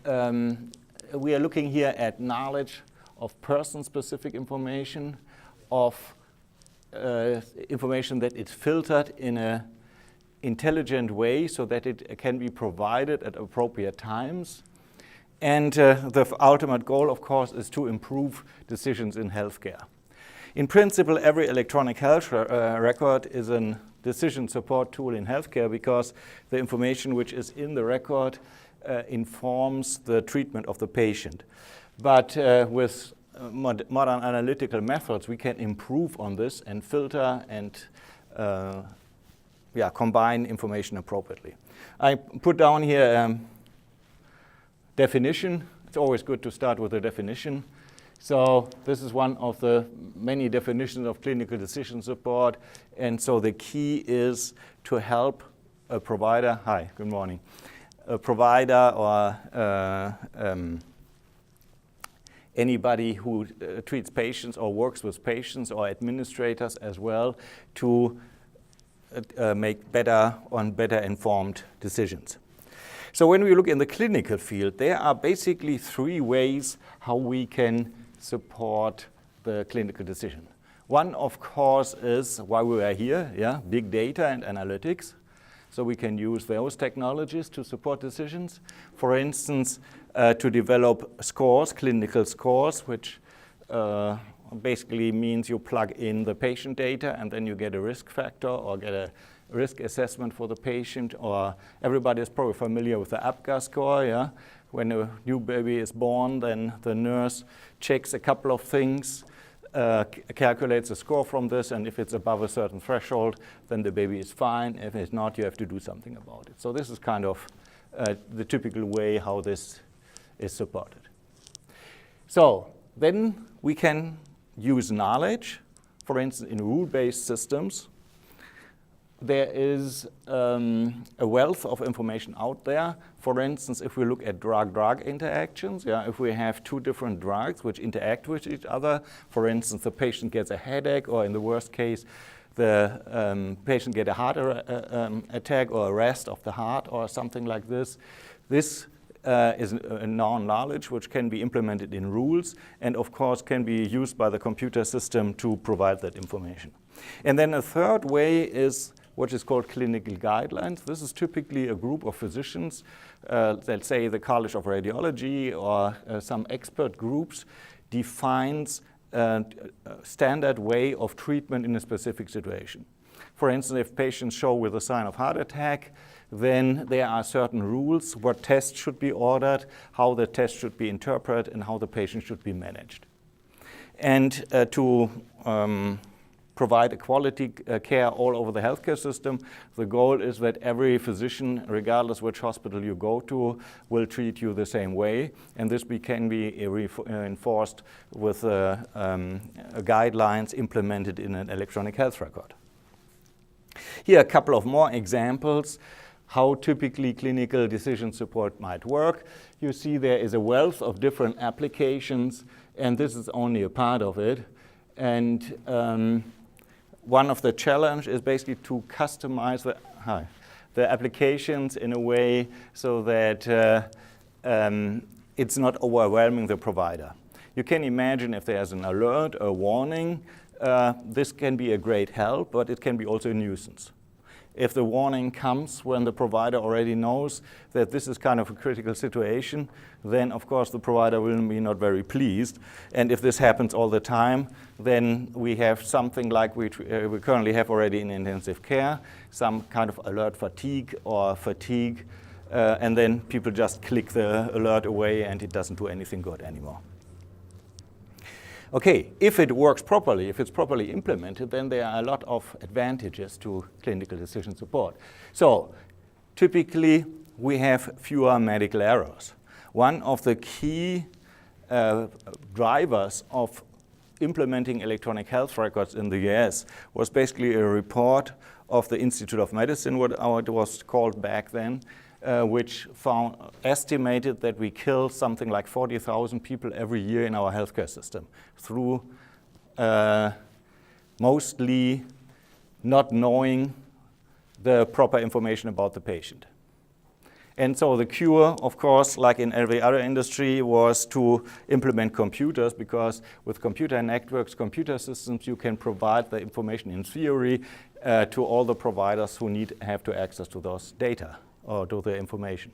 we are looking here at knowledge of person-specific information, of information that is filtered in an intelligent way so that it can be provided at appropriate times. And the ultimate goal, of course, is to improve decisions in healthcare. In principle, every electronic health record is a decision support tool in healthcare because the information which is in the record informs the treatment of the patient. But with modern analytical methods, we can improve on this and filter and combine information appropriately. I put down here definition. It's always good to start with a definition. So this is one of the many definitions of clinical decision support. And so the key is to help a provider, hi, good morning, a provider or anybody who treats patients or works with patients or administrators as well to make better informed decisions. So when we look in the clinical field, there are basically three ways how we can support the clinical decision. One, of course, is why we are here, big data and analytics. So we can use those technologies to support decisions. For instance, to develop scores, clinical scores, which basically means you plug in the patient data and then you get a risk factor or get a risk assessment for the patient. Or everybody is probably familiar with the APGAR score. When a new baby is born, then the nurse checks a couple of things, calculates a score from this, and if it's above a certain threshold, then the baby is fine. If it's not, you have to do something about it. So this is kind of the typical way how this is supported. So then we can use knowledge, for instance, in rule-based systems. There is a wealth of information out there. For instance, if we look at drug-drug interactions, if we have two different drugs which interact with each other, for instance, the patient gets a headache, or in the worst case, the patient gets a heart attack or arrest of the heart or something like this. This is a knowledge which can be implemented in rules and, of course, can be used by the computer system to provide that information. And then a third way is what is called clinical guidelines. This is typically a group of physicians, let's say the College of Radiology or some expert groups, defines a standard way of treatment in a specific situation. For instance, if patients show with a sign of heart attack, then there are certain rules what tests should be ordered, how the test should be interpreted, and how the patient should be managed. And to provide a quality care all over the healthcare system, the goal is that every physician, regardless which hospital you go to, will treat you the same way. And this can be enforced with guidelines implemented in an electronic health record. Here are a couple of more examples how typically clinical decision support might work. You see there is a wealth of different applications, and this is only a part of it. And one of the challenges is basically to customize the applications in a way so that it's not overwhelming the provider. You can imagine if there's an alert, a warning, this can be a great help, but it can be also a nuisance. If the warning comes when the provider already knows that this is kind of a critical situation, then of course the provider will be not very pleased. And if this happens all the time, then we have something like we currently have already in intensive care, some kind of alert fatigue or fatigue, and then people just click the alert away and it doesn't do anything good anymore. Okay, if it works properly, if it's properly implemented, then there are a lot of advantages to clinical decision support. So typically, we have fewer medical errors. One of the key drivers of implementing electronic health records in the US was basically a report of the Institute of Medicine, what it was called back then, which estimated that we kill something like 40,000 people every year in our healthcare system through mostly not knowing the proper information about the patient. And so the cure, of course, like in every other industry, was to implement computers, because with computer networks, computer systems, you can provide the information in theory to all the providers who have to access to those data or to the information.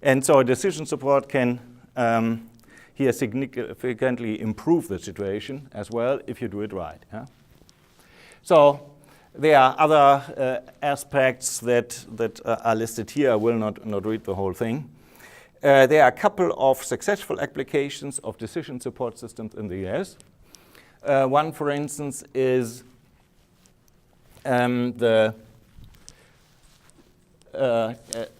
And so decision support can here significantly improve the situation as well if you do it right. Yeah? So there are other aspects that are listed here. I will not read the whole thing. There are a couple of successful applications of decision support systems in the US. One, for instance, is the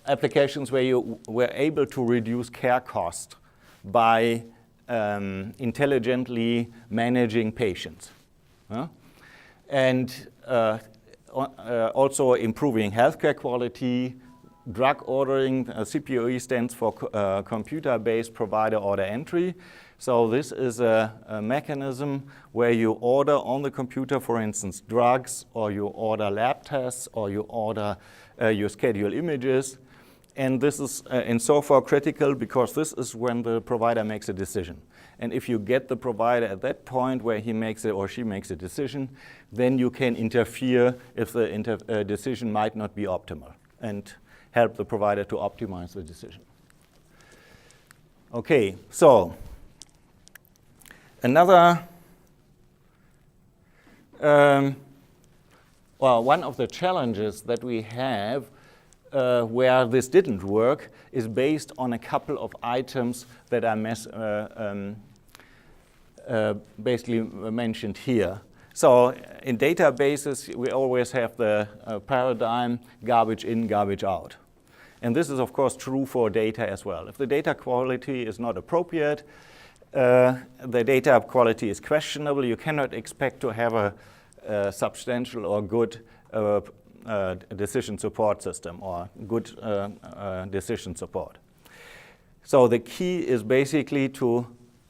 applications where you were able to reduce care cost by intelligently managing patients. And also improving healthcare quality, drug ordering. CPOE stands for computer-based provider order entry. So this is a mechanism where you order on the computer, for instance, drugs, or you order lab tests, or you order you schedule images. And this is insofar critical because this is when the provider makes a decision. And if you get the provider at that point where he makes it or she makes a decision, then you can interfere if the decision might not be optimal and help the provider to optimize the decision. Okay, so another, one of the challenges that we have where this didn't work is based on a couple of items that are basically mentioned here. So in databases, we always have the paradigm garbage in, garbage out. And this is, of course, true for data as well. If the data quality is not appropriate, the data quality is questionable, you cannot expect to have a substantial or good decision support system or good decision support. So the key is basically to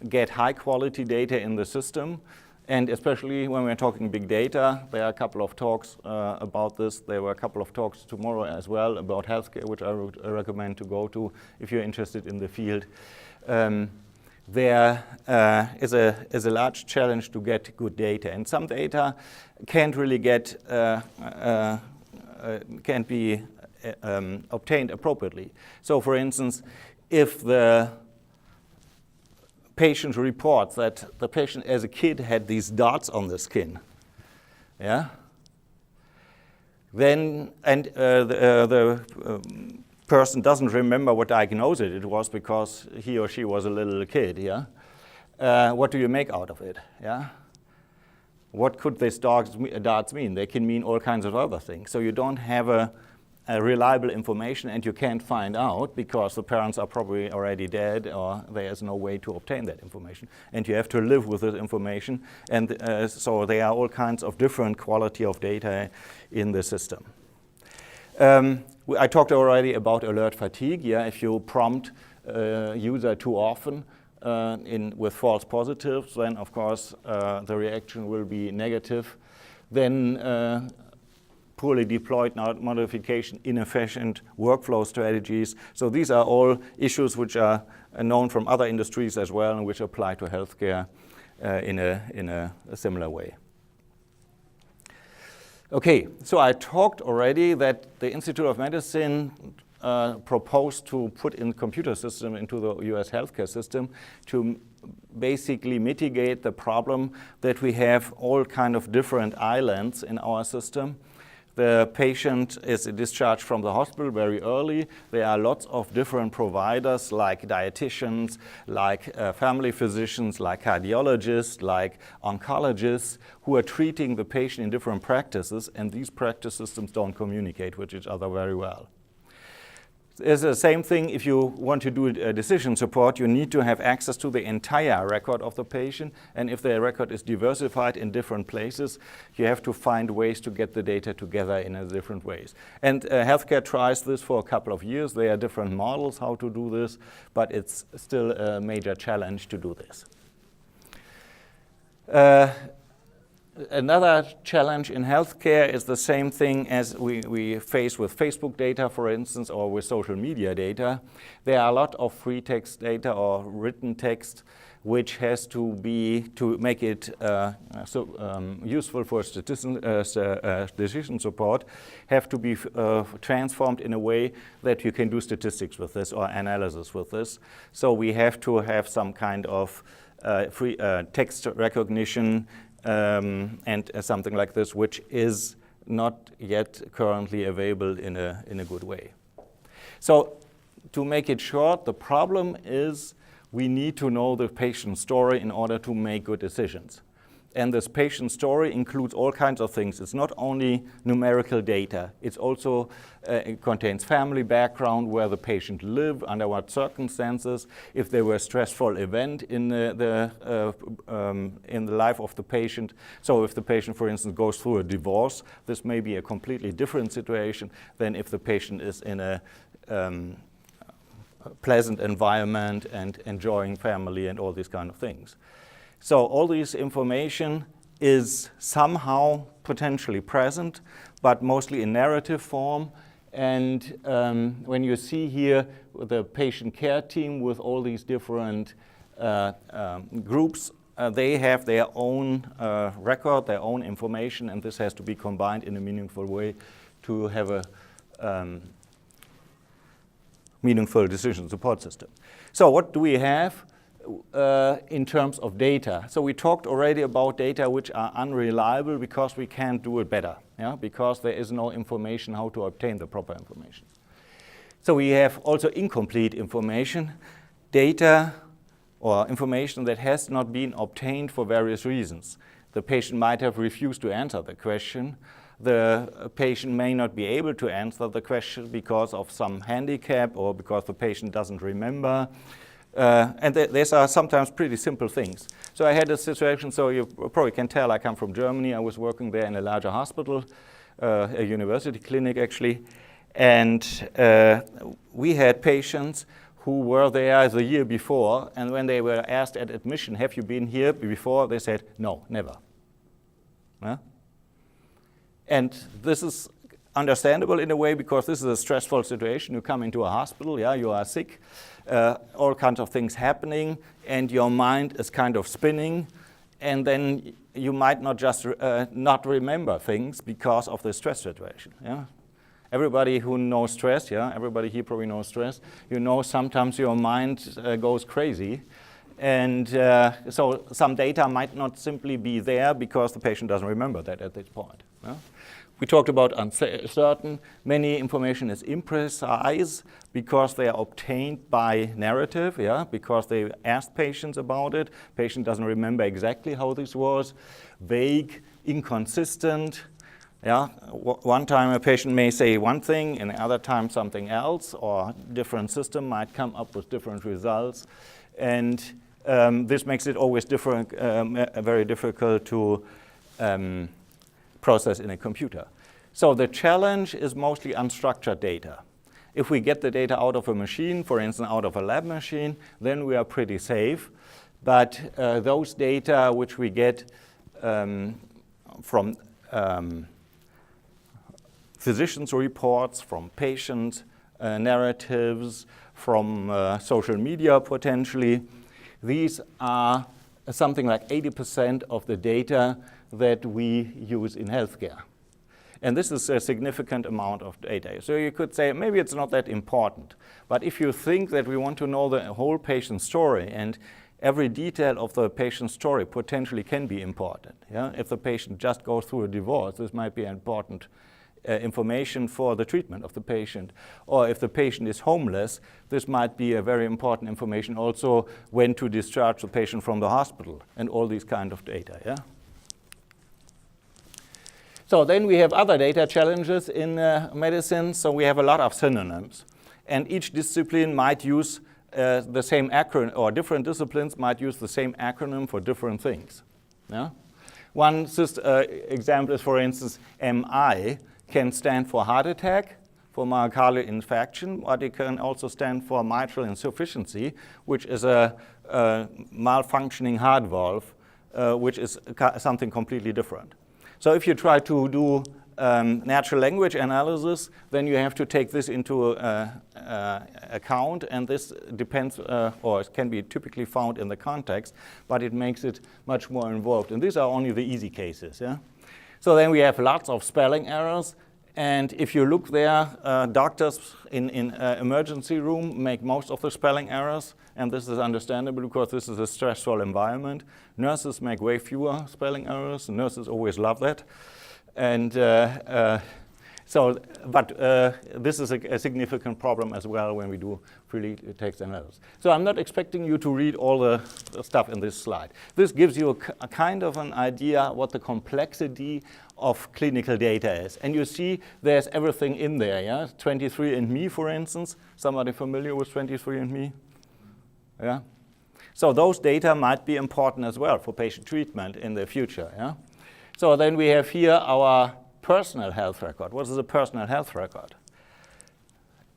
get high quality data in the system, and especially when we're talking big data, there are a couple of talks about this. There were a couple of talks tomorrow as well about healthcare, which I would recommend to go to if you're interested in the field. There is a large challenge to get good data, and some data can't really get can't be obtained appropriately. So, for instance, if the patient reports that the patient as a kid had these dots on the skin, yeah, then the person doesn't remember what diagnosis it was because he or she was a little kid, yeah. What do you make out of it, yeah? What could these dots mean? They can mean all kinds of other things. So you don't have a reliable information, and you can't find out because the parents are probably already dead, or there is no way to obtain that information. And you have to live with this information. And so there are all kinds of different quality of data in the system. I talked already about alert fatigue. Yeah, if you prompt user too often with false positives, then of course the reaction will be negative. Then poorly deployed modification, inefficient workflow strategies. So these are all issues which are known from other industries as well, and which apply to healthcare in a similar way. Okay, so I talked already that the Institute of Medicine proposed to put in computer system into the US healthcare system to basically mitigate the problem that we have all kind of different islands in our system. The patient is discharged from the hospital very early. There are lots of different providers like dietitians, like family physicians, like cardiologists, like oncologists who are treating the patient in different practices, and these practice systems don't communicate with each other very well. It's the same thing if you want to do a decision support. You need to have access to the entire record of the patient, and if the record is diversified in different places, you have to find ways to get the data together in different ways. And healthcare tries this for a couple of years. There are different models how to do this, but it's still a major challenge to do this. Another challenge in healthcare is the same thing as we face with Facebook data, for instance, or with social media data. There are a lot of free text data or written text which has to make it useful for decision support, have to be transformed in a way that you can do statistics with this or analysis with this. So we have to have some kind of free text recognition and something like this, which is not yet currently available in a good way. So to make it short, the problem is we need to know the patient story in order to make good decisions. And this patient story includes all kinds of things. It's not only numerical data. It's also, it contains family background, where the patient lived, under what circumstances, if there were a stressful event in the life of the patient. So if the patient, for instance, goes through a divorce, this may be a completely different situation than if the patient is in a pleasant environment and enjoying family and all these kind of things. So all this information is somehow potentially present, but mostly in narrative form. And when you see here the patient care team with all these different groups, they have their own record, their own information, and this has to be combined in a meaningful way to have a meaningful decision support system. So what do we have in terms of data? So we talked already about data which are unreliable because we can't do it better, because there is no information how to obtain the proper information. So we have also incomplete information, data or information that has not been obtained for various reasons. The patient might have refused to answer the question. The patient may not be able to answer the question because of some handicap or because the patient doesn't remember. And these are sometimes pretty simple things. So I had a situation, so you probably can tell I come from Germany. I was working there in a larger hospital, a university clinic actually. And we had patients who were there the year before, and when they were asked at admission, have you been here before? They said, no, never. And this is understandable in a way because this is a stressful situation. You come into a hospital, you are sick, all kinds of things happening, and your mind is kind of spinning, and then you might not just not remember things because of the stress situation. Everybody who knows stress, everybody here probably knows stress, sometimes your mind goes crazy. And so some data might not simply be there because the patient doesn't remember that at this point. We talked about uncertain. Many information is imprecise because they are obtained by narrative, because they asked patients about it. Patient doesn't remember exactly how this was. Vague, inconsistent. One time a patient may say one thing and the other time something else, or different system might come up with different results. And this makes it always very difficult to process in a computer. So the challenge is mostly unstructured data. If we get the data out of a machine, for instance, out of a lab machine, then we are pretty safe. But those data which we get from physicians' reports, from patient narratives, from social media potentially, these are something like 80% of the data that we use in healthcare. And this is a significant amount of data. So you could say maybe it's not that important. But if you think that we want to know the whole patient story, and every detail of the patient story potentially can be important. If the patient just goes through a divorce, this might be important information for the treatment of the patient. Or if the patient is homeless, this might be a very important information also when to discharge the patient from the hospital and all these kind of data. So then we have other data challenges in medicine. So we have a lot of synonyms. And each discipline might use the same acronym, or different disciplines might use the same acronym for different things. One example is, for instance, MI can stand for heart attack, for myocardial infarction, but it can also stand for mitral insufficiency, which is a malfunctioning heart valve which is something completely different. So if you try to do natural language analysis, then you have to take this into account, and this depends, or it can be typically found in the context, but it makes it much more involved. And these are only the easy cases. Yeah? So then we have lots of spelling errors, and if you look there, doctors in emergency room make most of the spelling errors, and this is understandable because this is a stressful environment. Nurses make way fewer spelling errors. Nurses always love that. And this is a significant problem as well when we do free text analysis. So I'm not expecting you to read all the stuff in this slide. This gives you a kind of an idea what the complexity of clinical data is. And you see there's everything in there, yeah? 23andMe, for instance. Somebody familiar with 23andMe? Yeah? So those data might be important as well for patient treatment in the future, yeah? So then we have here our personal health record. What is a personal health record?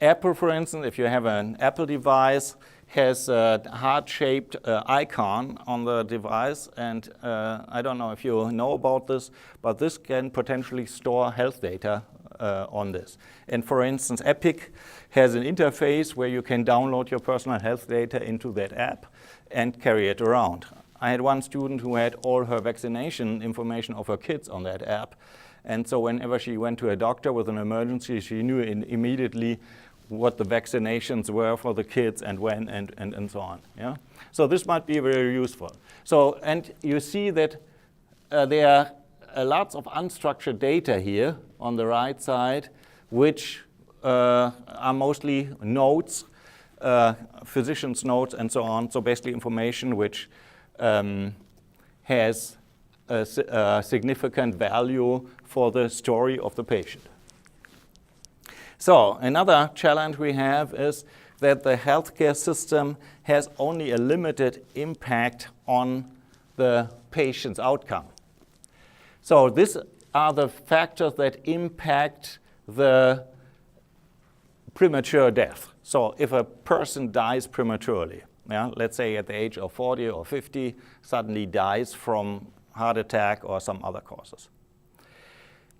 Apple, for instance, if you have an Apple device, has a heart-shaped icon on the device. And I don't know if you know about this, but this can potentially store health data on this. And for instance, Epic has an interface where you can download your personal health data into that app and carry it around. I had one student who had all her vaccination information of her kids on that app. And so whenever she went to a doctor with an emergency, she knew immediately what the vaccinations were for the kids and when and so on. Yeah? So this might be very useful. So, and you see that there are lots of unstructured data here on the right side, which are mostly notes, physician's notes and so on. So basically information which has a significant value for the story of the patient. So another challenge we have is that the healthcare system has only a limited impact on the patient's outcome. So these are the factors that impact the premature death. So if a person dies prematurely, yeah, let's say at the age of 40 or 50, suddenly dies from heart attack or some other causes.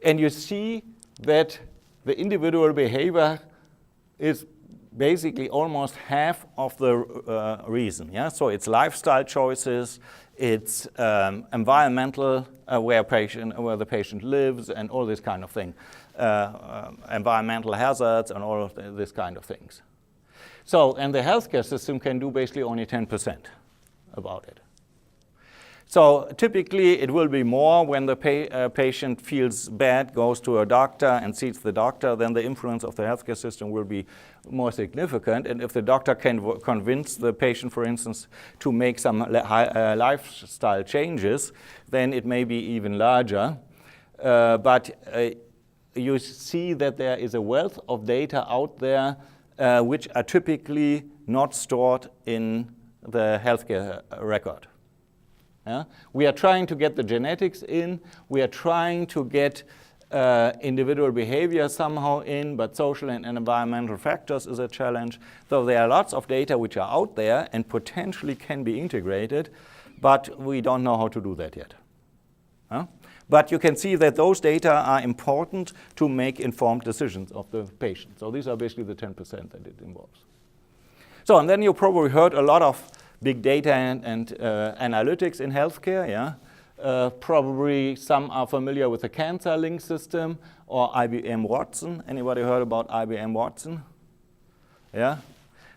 And you see that the individual behavior is basically almost half of the reason. Yeah? So it's lifestyle choices, it's environmental, where the patient lives and all this kind of thing, environmental hazards and all of this kind of things. So, and the healthcare system can do basically only 10% about it. So typically it will be more when the patient feels bad, goes to a doctor and sees the doctor, then the influence of the healthcare system will be more significant. And if the doctor can convince the patient, for instance, to make some lifestyle changes, then it may be even larger. But you see that there is a wealth of data out there which are typically not stored in the healthcare record. Yeah? We are trying to get the genetics in, we are trying to get individual behavior somehow in, but social and environmental factors is a challenge. So there are lots of data which are out there and potentially can be integrated, but we don't know how to do that yet. Huh? But you can see that those data are important to make informed decisions of the patient. So these are basically the 10% that it involves. So, and then you probably heard a lot of big data and analytics in healthcare, yeah? Probably some are familiar with the cancer link system or IBM Watson. Anybody heard about IBM Watson? Yeah?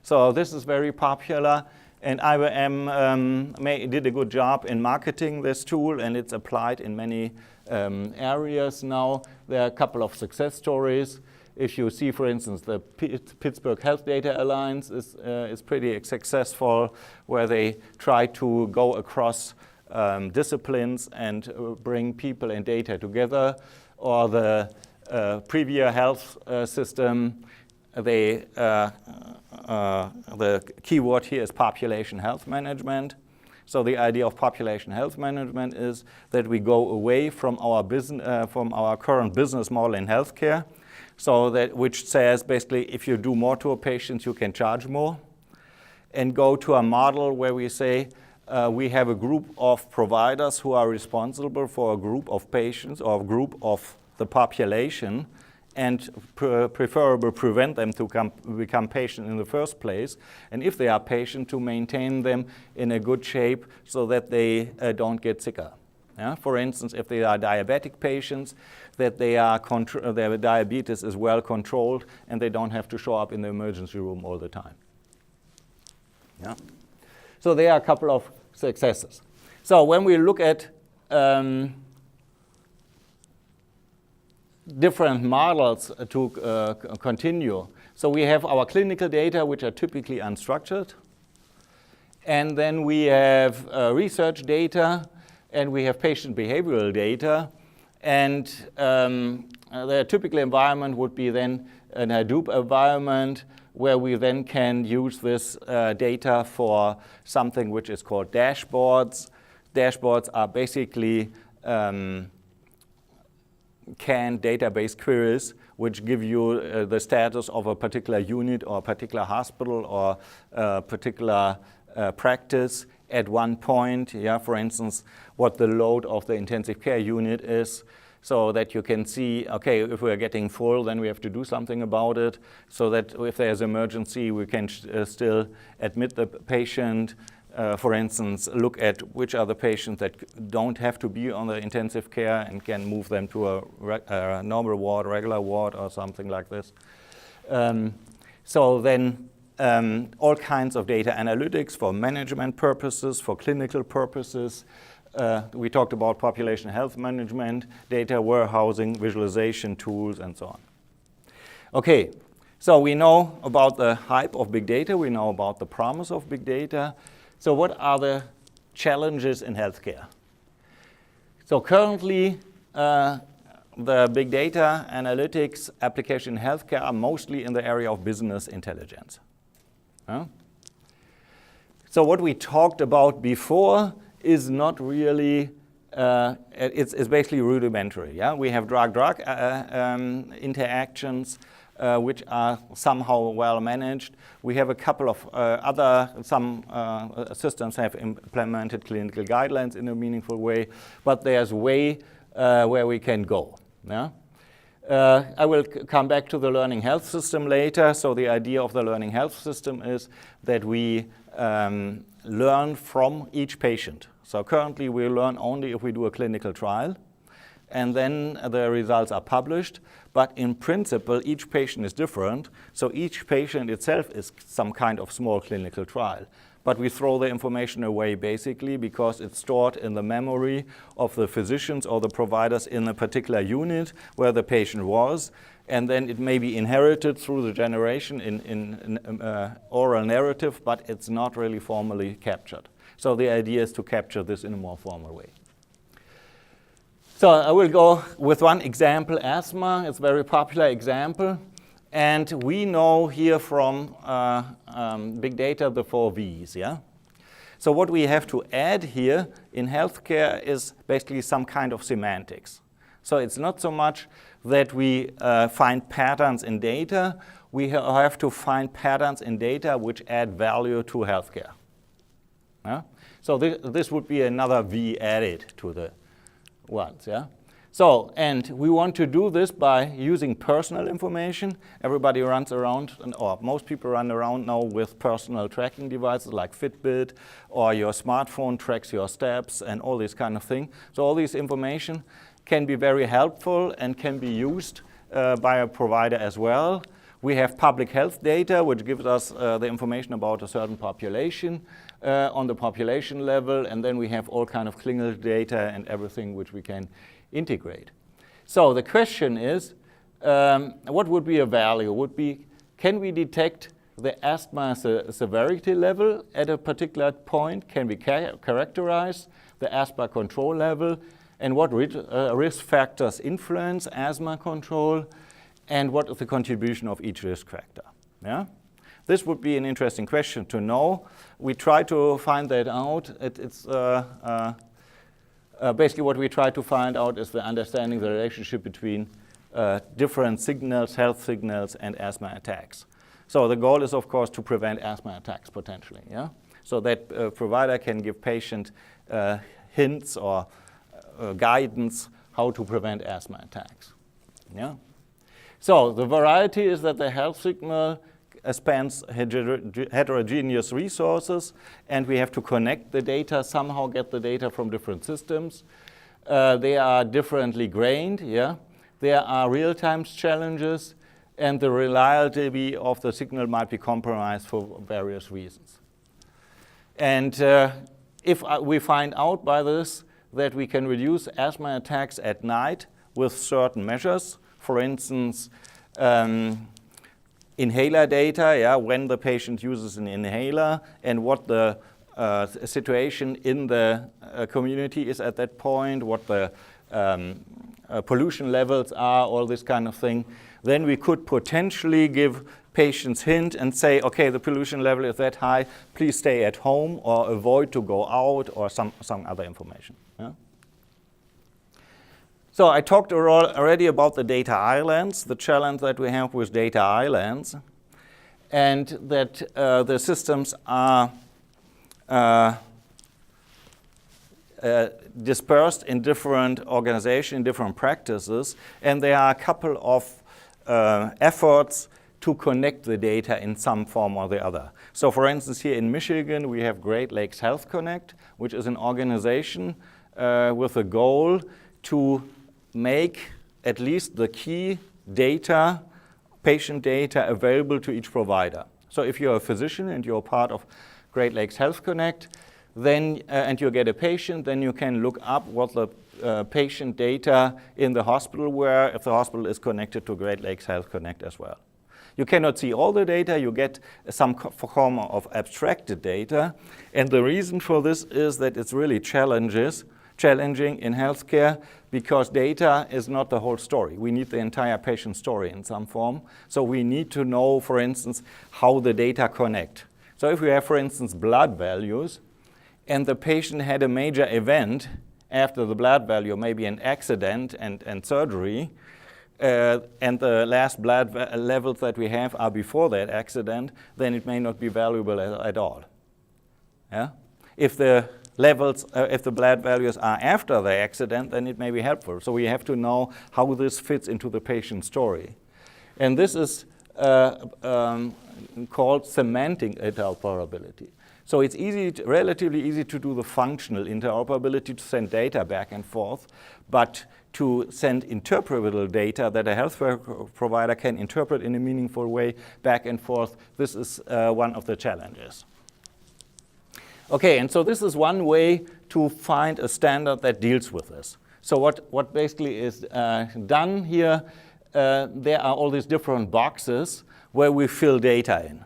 So this is very popular, and IBM did a good job in marketing this tool, and it's applied in many areas now. There are a couple of success stories. If you see, for instance, the Pittsburgh Health Data Alliance is pretty successful, where they try to go across disciplines and bring people and data together. Or the Previa Health system, the keyword here is population health management. So the idea of population health management is that we go away from our current business model in healthcare. So that, which says basically if you do more to a patient, you can charge more, and go to a model where we say we have a group of providers who are responsible for a group of patients or a group of the population, and preferably prevent them to become patient in the first place. And if they are patient, to maintain them in a good shape so that they don't get sicker. Yeah? For instance, if they are diabetic patients, that their diabetes is well controlled and they don't have to show up in the emergency room all the time. Yeah? So there are a couple of successes. So when we look at different models to continue, so we have our clinical data, which are typically unstructured, and then we have research data, and we have patient behavioral data, and the typical environment would be then an Hadoop environment, where we then can use this data for something which is called dashboards. Dashboards are basically canned database queries which give you the status of a particular unit or a particular hospital or a particular practice at one point. Yeah, for instance, what the load of the intensive care unit is, so that you can see, okay, if we're getting full, then we have to do something about it, so that if there's emergency, we can still admit the patient. For instance, look at which are the patients that don't have to be on the intensive care and can move them to a normal ward, regular ward, or something like this. So then all kinds of data analytics for management purposes, for clinical purposes. We talked about population health management, data warehousing, visualization tools, and so on. Okay, so we know about the hype of big data. We know about the promise of big data. So what are the challenges in healthcare? So currently, the big data analytics application in healthcare are mostly in the area of business intelligence. So what we talked about before is not really, it's basically rudimentary. Yeah? We have drug-drug interactions, which are somehow well managed. We have a couple of some systems have implemented clinical guidelines in a meaningful way, but there's way where we can go. Yeah? I will come back to the learning health system later. So the idea of the learning health system is that we learn from each patient. So currently we learn only if we do a clinical trial, and then the results are published. But in principle, each patient is different, so each patient itself is some kind of small clinical trial. But we throw the information away basically because it's stored in the memory of the physicians or the providers in a particular unit where the patient was, and then it may be inherited through the generation in oral narrative, but it's not really formally captured. So the idea is to capture this in a more formal way. So I will go with one example, asthma. It's a very popular example. And we know here from big data the 4 V's. Yeah? So what we have to add here in healthcare is basically some kind of semantics. So it's not so much that we find patterns in data. We have to find patterns in data which add value to healthcare. Yeah? So this would be another V added to the ones. Yeah? So, and we want to do this by using personal information. Everybody runs around, or most people run around now with personal tracking devices like Fitbit, or your smartphone tracks your steps and all this kind of thing. So all this information can be very helpful and can be used by a provider as well. We have public health data, which gives us the information about a certain population on the population level, and then we have all kind of clinical data and everything which we can integrate. So the question is, what would be a value? Would be, can we detect the asthma severity level at a particular point? Can we characterize the asthma control level? And what risk factors influence asthma control? And what is the contribution of each risk factor? Yeah? This would be an interesting question to know. We try to find that out. Basically what we try to find out is the understanding the relationship between different signals, health signals, and asthma attacks. So the goal is, of course, to prevent asthma attacks potentially. Yeah? so that provider can give patient hints or guidance how to prevent asthma attacks. Yeah? So the variety is that the health signal spans heterogeneous resources, and we have to connect the data, somehow get the data from different systems. They are differently grained, yeah? There are real-time challenges, and the reliability of the signal might be compromised for various reasons. And if we find out by this that we can reduce asthma attacks at night with certain measures, for instance, inhaler data, yeah, when the patient uses an inhaler and what the situation in the community is at that point, what the pollution levels are, all this kind of thing, then we could potentially give patients hint and say, okay, the pollution level is that high, please stay at home or avoid to go out, or some other information. Yeah? So I talked already about the data islands, the challenge that we have with data islands, and that the systems are dispersed in different organizations, in different practices, and there are a couple of efforts to connect the data in some form or the other. So for instance, here in Michigan, we have Great Lakes Health Connect, which is an organization with a goal to make at least the key data, patient data, available to each provider. So if you're a physician and you're part of Great Lakes Health Connect, then and you get a patient, then you can look up what the patient data in the hospital were, if the hospital is connected to Great Lakes Health Connect as well. You cannot see all the data, you get some form of abstracted data, and the reason for this is that it's really challenging in healthcare because data is not the whole story. We need the entire patient story in some form. So we need to know, for instance, how the data connect. So if we have, for instance, blood values, and the patient had a major event after the blood value, maybe an accident and surgery, and the last blood levels that we have are before that accident, then it may not be valuable at all. Yeah? If the levels, if the blood values are after the accident, then it may be helpful. So we have to know how this fits into the patient story. And this is called semantic interoperability. So it's relatively easy to do the functional interoperability, to send data back and forth, but to send interpretable data that a healthcare provider can interpret in a meaningful way back and forth, this is one of the challenges. Okay, and so this is one way to find a standard that deals with this. So what basically is done here, there are all these different boxes where we fill data in.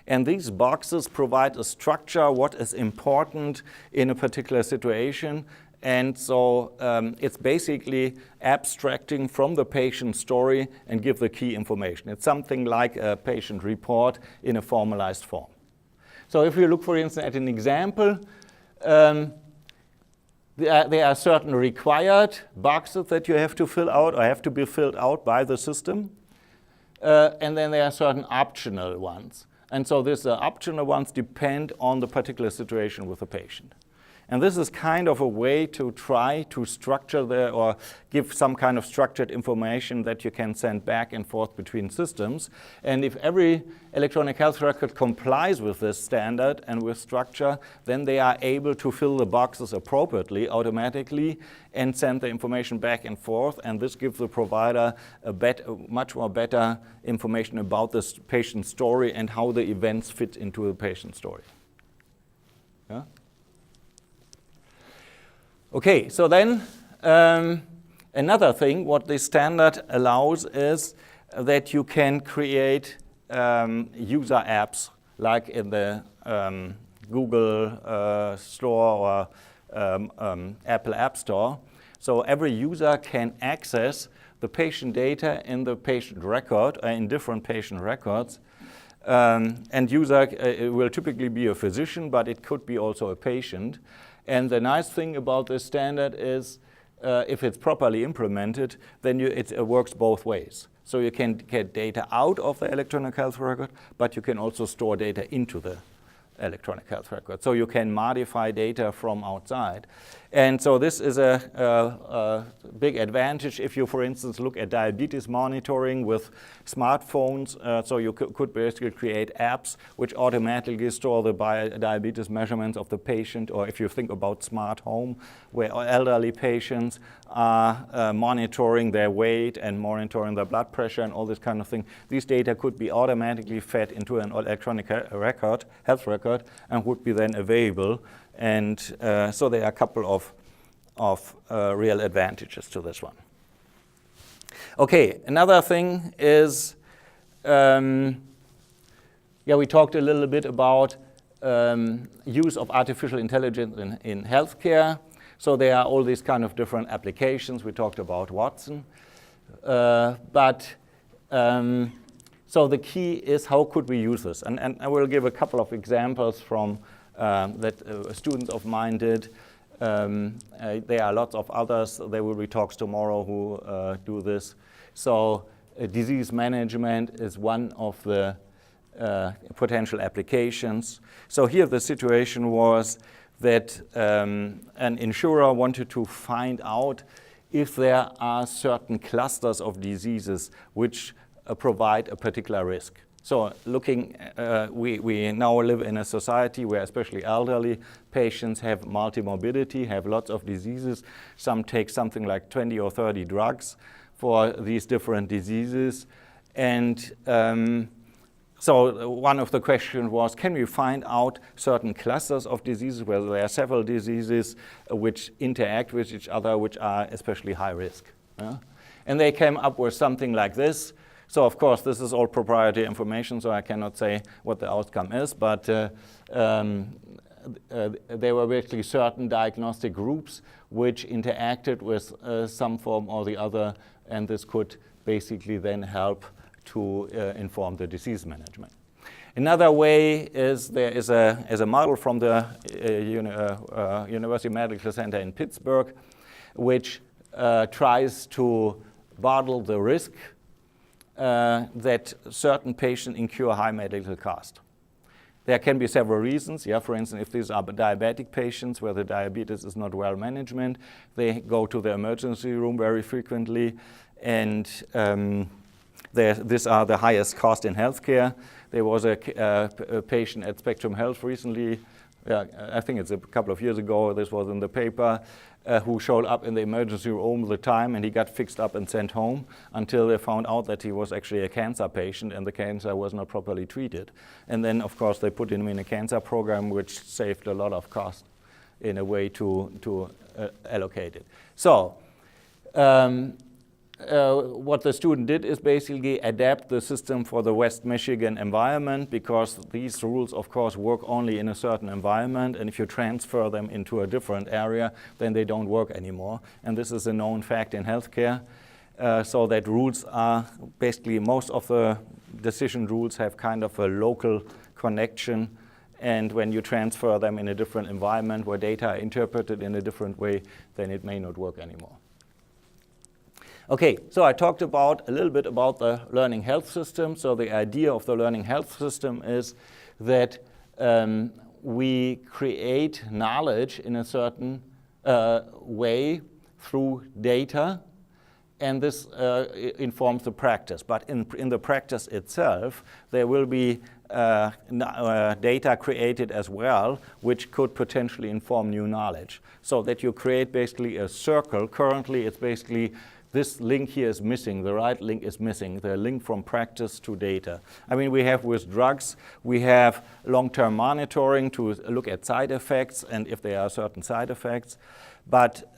And these boxes provide a structure, what is important in a particular situation. And so it's basically abstracting from the patient story and give the key information. It's something like a patient report in a formalized form. So if you look, for instance, at an example, there are certain required boxes that you have to fill out or have to be filled out by the system. And then there are certain optional ones. And so these optional ones depend on the particular situation with the patient. And this is kind of a way to try to structure or give some kind of structured information that you can send back and forth between systems. And if every electronic health record complies with this standard and with structure, then they are able to fill the boxes appropriately, automatically, and send the information back and forth. And this gives the provider much more better information about this patient story and how the events fit into the patient story. Yeah? Okay, so then another thing, what this standard allows is that you can create user apps like in the Google Store or Apple App Store. So every user can access the patient data in the patient record, in different patient records. And user will typically be a physician, but it could be also a patient. And the nice thing about this standard is if it's properly implemented, then it works both ways. So you can get data out of the electronic health record, but you can also store data into the electronic health record. So you can modify data from outside. And so this is a big advantage if you, for instance, look at diabetes monitoring with smartphones. So you could basically create apps which automatically store the diabetes measurements of the patient, or if you think about smart home, where elderly patients are monitoring their weight and monitoring their blood pressure and all this kind of thing. These data could be automatically fed into an electronic health record, and would be then available. And so there are a couple of real advantages to this one. Okay, another thing is, we talked a little bit about use of artificial intelligence in healthcare. So there are all these kind of different applications. We talked about Watson. So the key is, how could we use this? And I will give a couple of examples from that students of mine did. There are lots of others. There will be talks tomorrow who do this. So disease management is one of the potential applications. So here the situation was that an insurer wanted to find out if there are certain clusters of diseases which provide a particular risk. So looking, we now live in a society where especially elderly patients have multimorbidity, have lots of diseases. Some take something like 20 or 30 drugs for these different diseases. And so one of the questions was, can we find out certain clusters of diseases where there are several diseases which interact with each other, which are especially high risk? And they came up with something like this. So of course, this is all proprietary information, so I cannot say what the outcome is, but there were basically certain diagnostic groups which interacted with some form or the other, and this could basically then help to inform the disease management. Another way is there is a model from the University Medical Center in Pittsburgh, which tries to model the risk that certain patients incur high medical cost. There can be several reasons. For instance, if these are diabetic patients where the diabetes is not well managed, they go to the emergency room very frequently, and these are the highest cost in healthcare. There was a patient at Spectrum Health recently, I think it's a couple of years ago, this was in the paper, who showed up in the emergency room all the time, and he got fixed up and sent home until they found out that he was actually a cancer patient and the cancer was not properly treated. And then, of course, they put him in a cancer program, which saved a lot of cost in a way to allocate it. So what the student did is basically adapt the system for the West Michigan environment, because these rules, of course, work only in a certain environment, and if you transfer them into a different area, then they don't work anymore. And this is a known fact in healthcare, so that rules are basically, most of the decision rules have kind of a local connection, and when you transfer them in a different environment where data are interpreted in a different way, then it may not work anymore. Okay, so I talked a little bit about the learning health system. So the idea of the learning health system is that we create knowledge in a certain way through data, and this informs the practice. But in the practice itself, there will be data created as well, which could potentially inform new knowledge. So that you create basically a circle. Currently, it's basically this link here is missing, the right link is missing, the link from practice to data. I mean, we have with drugs, we have long-term monitoring to look at side effects and if there are certain side effects, but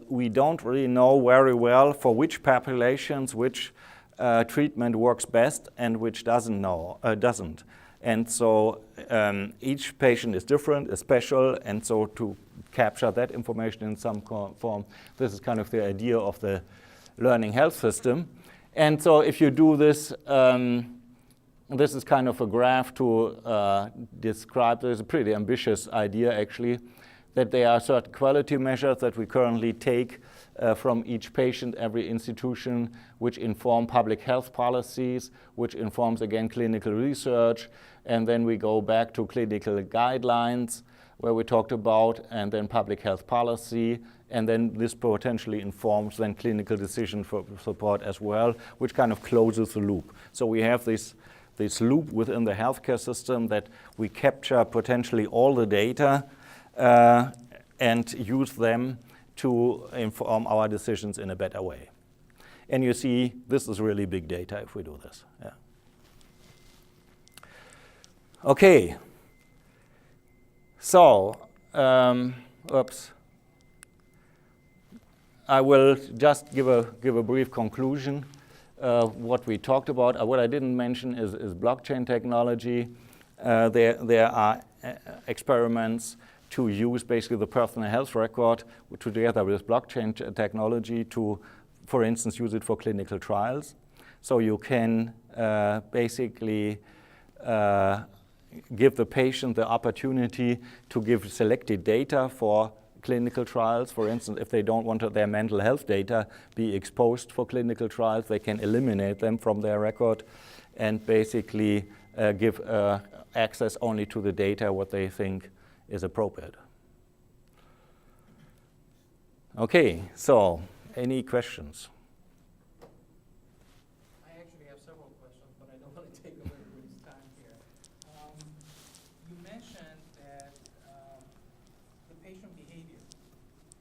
we don't really know very well for which populations which treatment works best and which doesn't. And so each patient is different, is special, and so to capture that information in some form, this is kind of the idea of the learning health system. And so if you do this, this is kind of a graph to describe, there's a pretty ambitious idea actually, that there are certain quality measures that we currently take from each patient, every institution, which inform public health policies, which informs, again, clinical research. And then we go back to clinical guidelines, where we talked about, and then public health policy. And then this potentially informs then clinical decision for support as well, which kind of closes the loop. So we have this loop within the healthcare system that we capture potentially all the data and use them to inform our decisions in a better way. And you see, this is really big data if we do this. Yeah. Okay. So, oops. I will just give a brief conclusion. What we talked about, what I didn't mention is blockchain technology. There are experiments to use basically the personal health record together with blockchain technology to, for instance, use it for clinical trials. So you can basically give the patient the opportunity to give selected data for clinical trials. For instance, if they don't want their mental health data be exposed for clinical trials, they can eliminate them from their record and basically give access only to the data what they think is appropriate. Okay, so any questions? I actually have several questions, but I don't want to take away everybody's time here. You mentioned that the patient behavior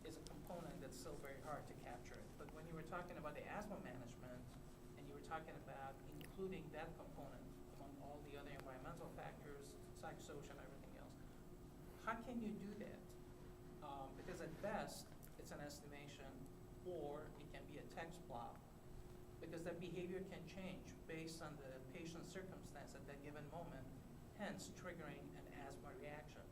is a component that's still very hard to capture. But when you were talking about the asthma management, and you were talking about including that component among all the other environmental factors, psychosocial, and everything else, how can you do that? Because at best, it's an estimation, or it can be a text block, because that behavior can change based on the patient's circumstance at that given moment, hence triggering an asthma reaction.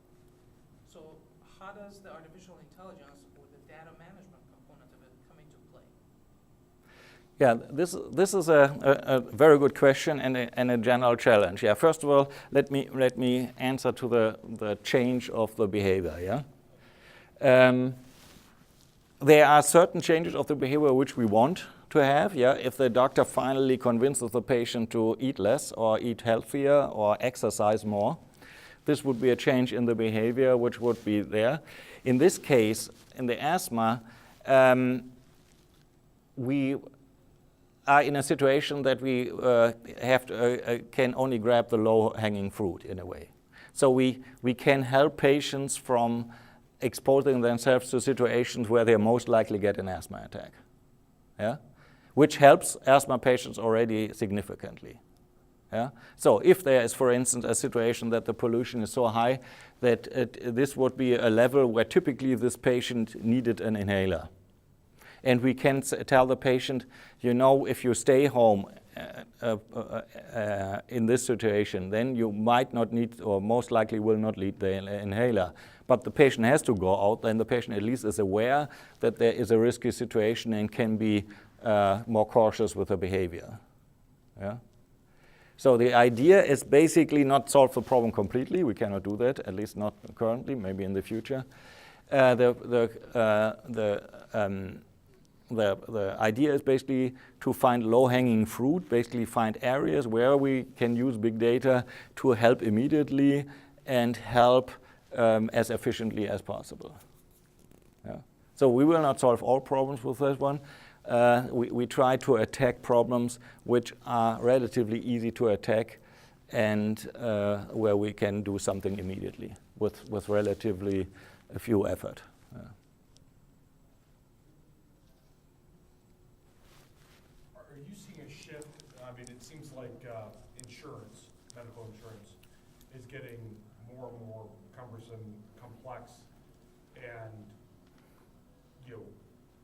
So how does the artificial intelligence or the data management component of it come into play? Yeah, this is a very good question and a general challenge. Yeah, first of all, let me answer to the change of the behavior. Yeah, there are certain changes of the behavior which we want to have. Yeah, if the doctor finally convinces the patient to eat less or eat healthier or exercise more, this would be a change in the behavior which would be there. In this case, in the asthma, we are in a situation that we can only grab the low-hanging fruit in a way. So we can help patients from exposing themselves to situations where they most likely get an asthma attack, yeah? Which helps asthma patients already significantly. Yeah? So if there is, for instance, a situation that the pollution is so high that this would be a level where typically this patient needed an inhaler. And we can tell the patient, you know, if you stay home in this situation, then you might not need, or most likely will not need the inhaler. But the patient has to go out, then the patient at least is aware that there is a risky situation and can be more cautious with the behavior. Yeah? So the idea is basically not solve the problem completely. We cannot do that, at least not currently, maybe in the future. The idea is basically to find low-hanging fruit, basically find areas where we can use big data to help immediately and help as efficiently as possible. Yeah. So we will not solve all problems with this one. We try to attack problems which are relatively easy to attack and where we can do something immediately with relatively few effort. Are you seeing a shift? I mean, it seems like insurance, medical insurance, is getting more and more cumbersome, complex, and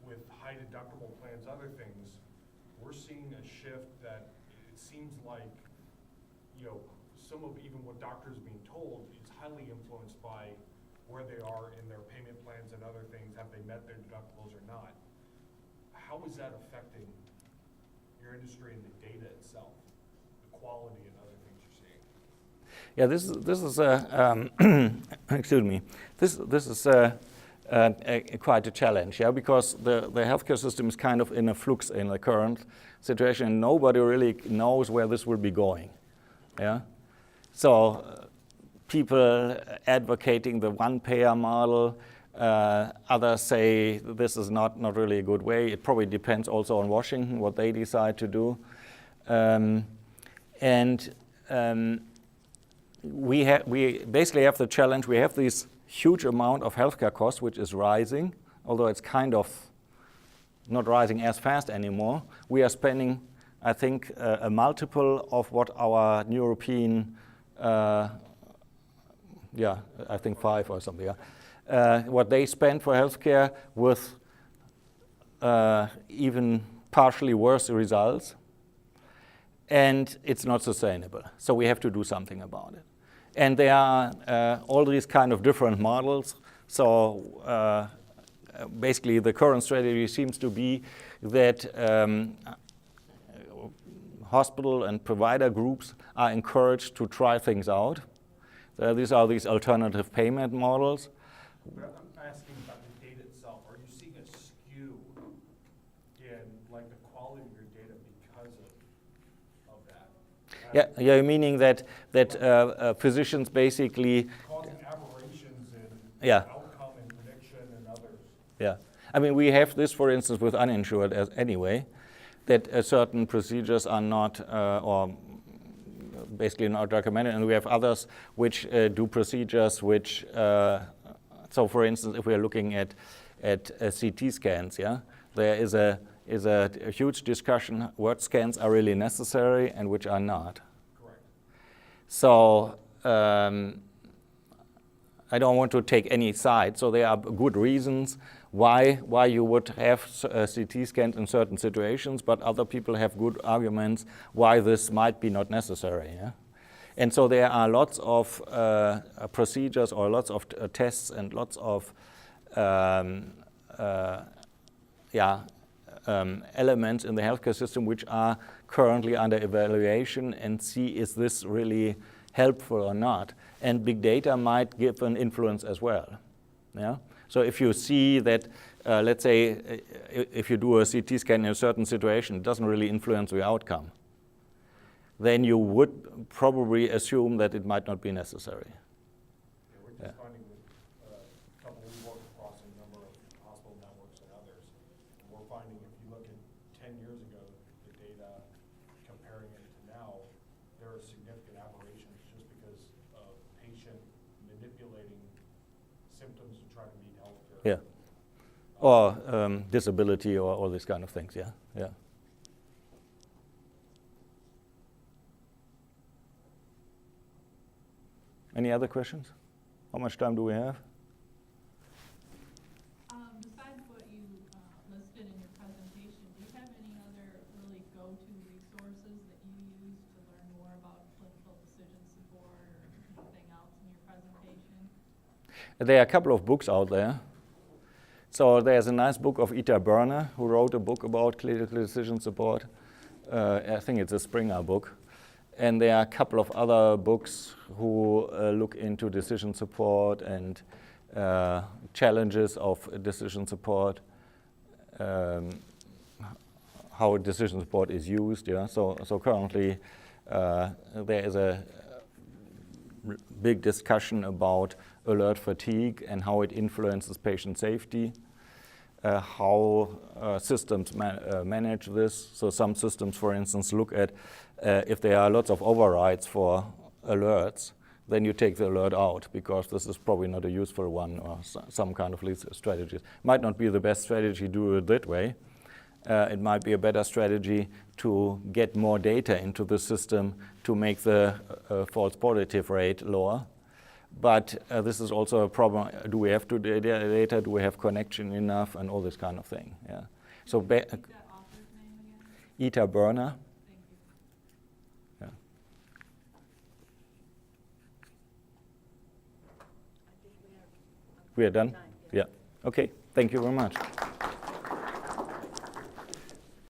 with high deductible plans, other things, we're seeing a shift that it seems like, some of even what doctors are being told is highly influenced by where they are in their payment plans and other things. Have they met their deductibles or not? How is that affecting your industry and the data itself, the quality and other things you're seeing? Yeah, this is excuse me. This is quite a challenge, yeah, because the healthcare system is kind of in a flux in the current situation, and nobody really knows where this will be going, yeah. So people advocating the one-payer model, others say this is not really a good way. It probably depends also on Washington, what they decide to do. We basically have the challenge, we have this huge amount of healthcare costs, which is rising, although it's kind of not rising as fast anymore. We are spending, I think, a multiple of what our European, I think 5 or something, what they spend for healthcare with even partially worse results. And it's not sustainable. So we have to do something about it. And there are all these kind of different models. So basically the current strategy seems to be that hospital and provider groups are encouraged to try things out. These are these alternative payment models. But I'm asking about the data itself. Are you seeing a skew in like the quality of your data because of that? Yeah, meaning that physicians basically causing aberrations in outcome and prediction and others. Yeah, I mean we have this, for instance, with uninsured anyway, that certain procedures are not or basically not recommended, and we have others which do procedures which. So, for instance, if we are looking at CT scans, yeah, there is a huge discussion what scans are really necessary and which are not. Correct. So I don't want to take any side. So there are good reasons why you would have CT scans in certain situations, but other people have good arguments why this might be not necessary. Yeah? And so there are lots of procedures or lots of tests and lots of elements in the healthcare system which are currently under evaluation and see is this really helpful or not. And big data might give an influence as well. Yeah? So if you see that, let's say, if you do a CT scan in a certain situation, it doesn't really influence the outcome, then you would probably assume that it might not be necessary. Yeah, we're just finding with a couple we work across a number of hospital networks and others, and we're finding if you look at 10 years ago, the data, comparing it to now, there are significant aberrations just because of patient manipulating symptoms to try to meet healthcare. Yeah. Or disability or all these kind of things, yeah. Any other questions? How much time do we have? Besides what you listed in your presentation, do you have any other really go-to resources that you use to learn more about clinical decision support or anything else in your presentation? There are a couple of books out there. So there's a nice book of Ita Berner, who wrote a book about clinical decision support. I think it's a Springer book. And there are a couple of other books who look into decision support and challenges of decision support, how decision support is used. Yeah. So currently there is a big discussion about alert fatigue and how it influences patient safety. How systems manage this. So some systems, for instance, look at if there are lots of overrides for alerts, then you take the alert out because this is probably not a useful one or some kind of strategy. Might not be the best strategy to do it that way. It might be a better strategy to get more data into the system to make the false positive rate lower. But this is also a problem. Do we have data? Do we have connection enough? And all this kind of thing. Yeah. So What's that author's name again? Ita Berner. Thank you. Yeah. We are done? Yeah. Okay. Thank you very much.